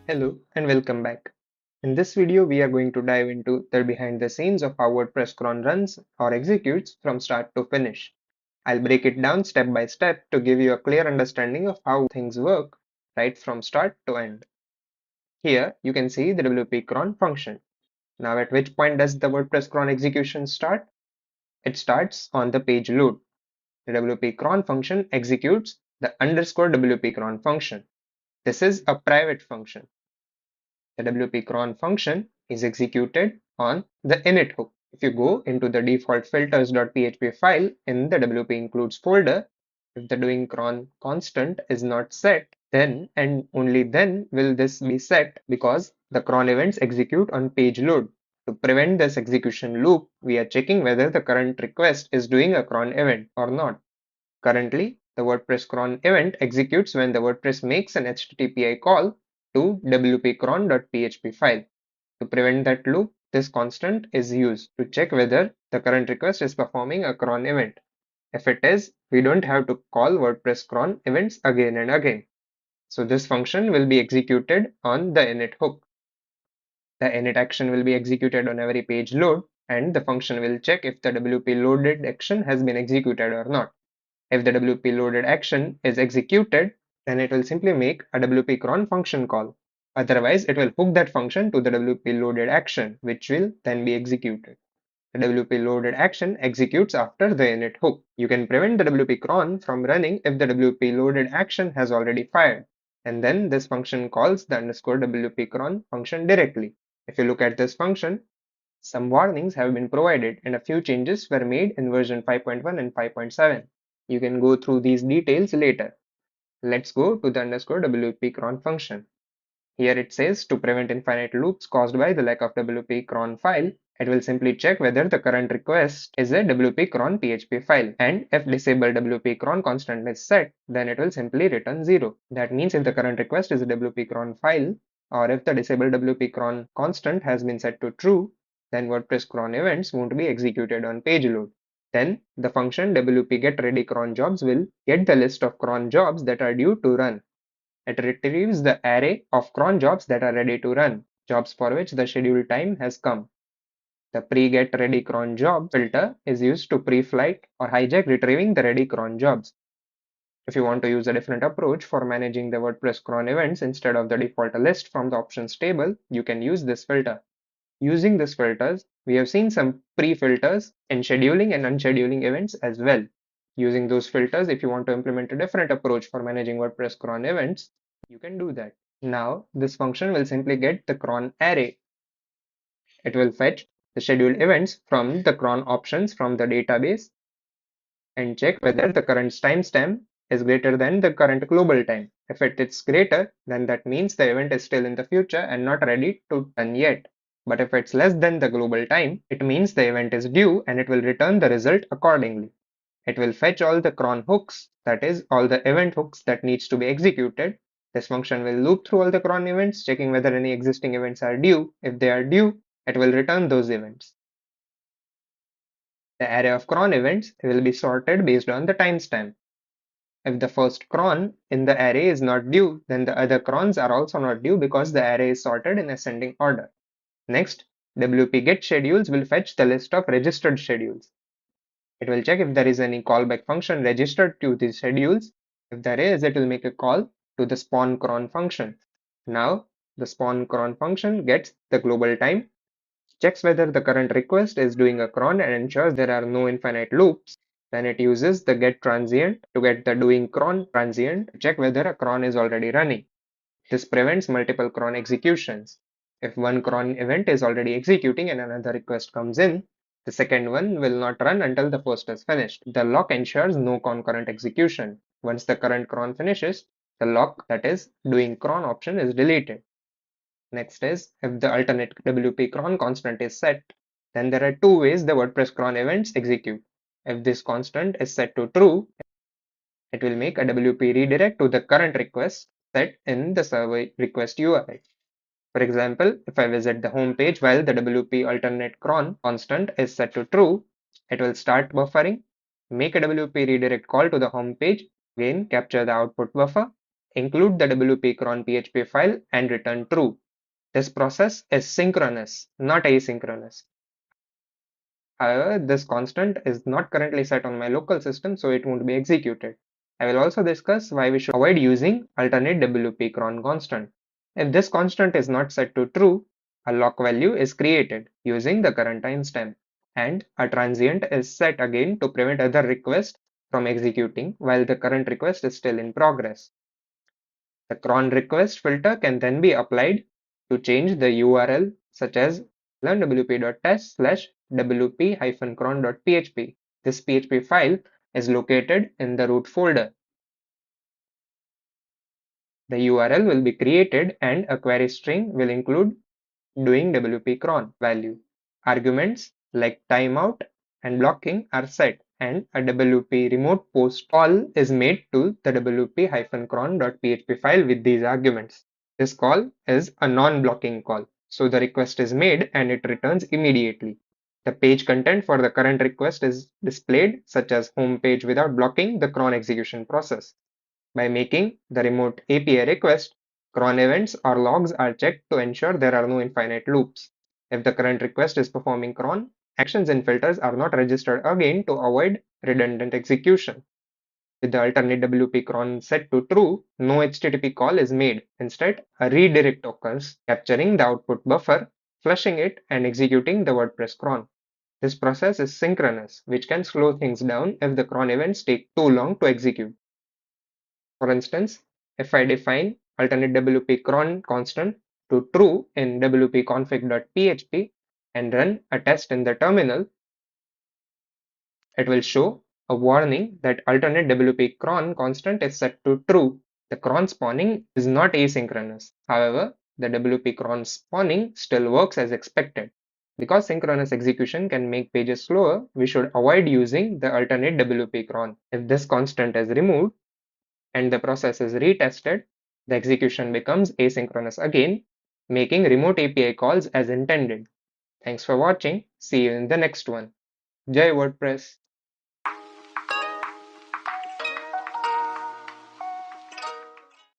Hello and welcome back. In this video, we are going to dive into the behind the scenes of how WordPress cron runs or executes from start to finish. I'll break it down step by step to give you a clear understanding of how things work right from start to end. Here, you can see the WP cron function. Now, at which point does the WordPress cron execution start? It starts on the page load. The WP cron function executes the underscore WP cron function. This is a private function. The WP cron function is executed on the init hook. If you go into the default filters.php file in the WP includes folder, if the doing cron constant is not set, then and only then will this be set because the cron events execute on page load. To prevent this execution loop, we are checking whether the current request is doing a cron event or not. Currently, the WordPress cron event executes when the WordPress makes an HTTPI call to wp-cron.php file. To prevent that loop, this constant is used to check whether the current request is performing a cron event. If it is, we don't have to call WordPress cron events again and again. So this function will be executed on the init hook. The init action will be executed on every page load, and the function will check if the WP loaded action has been executed or not. If the WP loaded action is executed, then it will simply make a WP cron function call. Otherwise, it will hook that function to the WP loaded action, which will then be executed. The WP loaded action executes after the init hook. You can prevent the WP cron from running if the WP loaded action has already fired, and then this function calls the underscore WP cron function directly. If you look at this function, some warnings have been provided and a few changes were made in version 5.1 and 5.7. You can go through these details later. Let's go to the underscore WP cron function. Here it says to prevent infinite loops caused by the lack of WP cron file, it will simply check whether the current request is a WP cron PHP file, and if disable WP cron constant is set, then it will simply return 0. That means if the current request is a WP cron file, or if the disable WP cron constant has been set to true, then WordPress cron events won't be executed on page load. Then the function WP get ready cron jobs will get the list of cron jobs that are due to run. It retrieves the array of cron jobs that are ready to run, jobs for which the scheduled time has come. The pre-get ready cron job filter is used to pre-flight or hijack retrieving the ready cron jobs. If you want to use a different approach for managing the WordPress cron events instead of the default list from the options table, you can use this filter. Using these filters, we have seen some pre-filters in scheduling and unscheduling events as well. Using those filters, if you want to implement a different approach for managing WordPress cron events, you can do that. Now, this function will simply get the cron array. It will fetch the scheduled events from the cron options from the database and check whether the current timestamp is greater than the current global time. If it is greater, then that means the event is still in the future and not ready to run yet. But if it's less than the global time, it means the event is due and it will return the result accordingly. It will fetch all the cron hooks, that is, all the event hooks that needs to be executed. This function will loop through all the cron events, checking whether any existing events are due. If they are due, it will return those events. The array of cron events will be sorted based on the timestamp. If the first cron in the array is not due, then the other crons are also not due because the array is sorted in ascending order. Next, WP get schedules will fetch the list of registered schedules. It will check if there is any callback function registered to these schedules. If there is, it will make a call to the spawn cron function. Now, the spawn cron function gets the global time, checks whether the current request is doing a cron and ensures there are no infinite loops. Then it uses the get transient to get the doing cron transient to check whether a cron is already running. This prevents multiple cron executions. If one cron event is already executing and another request comes in, the second one will not run until the first is finished. The lock ensures no concurrent execution. Once the current cron finishes, the lock, that is, doing cron option, is deleted. Next is, if the alternate WP cron constant is set, then there are two ways the WordPress cron events execute. If this constant is set to true, it will make a WP redirect to the current request set in the server request URI. For example, if I visit the home page while the WP alternate cron constant is set to true, it will start buffering, make a WP redirect call to the home page, again capture the output buffer, include the WP cron PHP file and return true. This process is synchronous, not asynchronous. However, this constant is not currently set on my local system, so it won't be executed. I will also discuss why we should avoid using alternate WP cron constant. If this constant is not set to true, a lock value is created using the current timestamp, and a transient is set again to prevent other requests from executing while the current request is still in progress. The cron request filter can then be applied to change the URL, such as learnwp.test/wp-cron.php. This PHP file is located in the root folder. The URL will be created and a query string will include doing WP cron value. Arguments like timeout and blocking are set, and a WP remote post call is made to the wp-cron.php file with these arguments. This call is a non-blocking call, so the request is made and it returns immediately. The page content for the current request is displayed, such as home page, without blocking the cron execution process. By making the remote API request, cron events or logs are checked to ensure there are no infinite loops. If the current request is performing cron, actions and filters are not registered again to avoid redundant execution. With the alternate WP cron set to true, no HTTP call is made. Instead, a redirect occurs, capturing the output buffer, flushing it, and executing the WordPress cron. This process is synchronous, which can slow things down if the cron events take too long to execute. For instance, if I define alternate WP cron constant to true in wp-config.php and run a test in the terminal, it will show a warning that alternate WP cron constant is set to true. The cron spawning is not asynchronous. However, the WP cron spawning still works as expected. Because synchronous execution can make pages slower, we should avoid using the alternate WP cron. If this constant is removed, and the process is retested, the execution becomes asynchronous again, making remote API calls as intended. Thanks for watching. See you in the next one. Jai WordPress.